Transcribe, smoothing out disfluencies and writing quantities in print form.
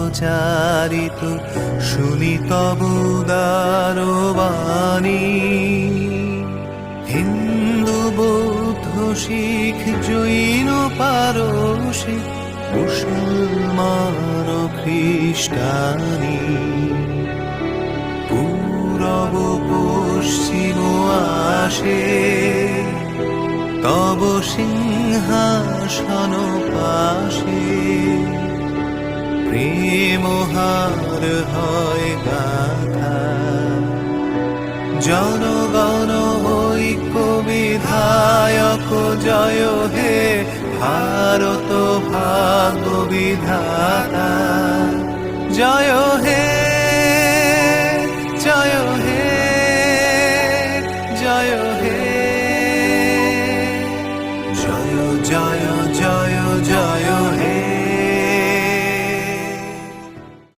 প্রচারিত শুনি তব উদার বাণী। হিন্দু বৌদ্ধ শিখ জৈন পারসিক মুসলমান খ্রিস্টানি, পূরব পশ্চিম আসে তব সিংহাসন পাশে। প্রেমহার হয় গাথা জনগণ ঐক্য বিধায়ক জয় হে ভারত ভাগ্য বিধাতা, জয় হে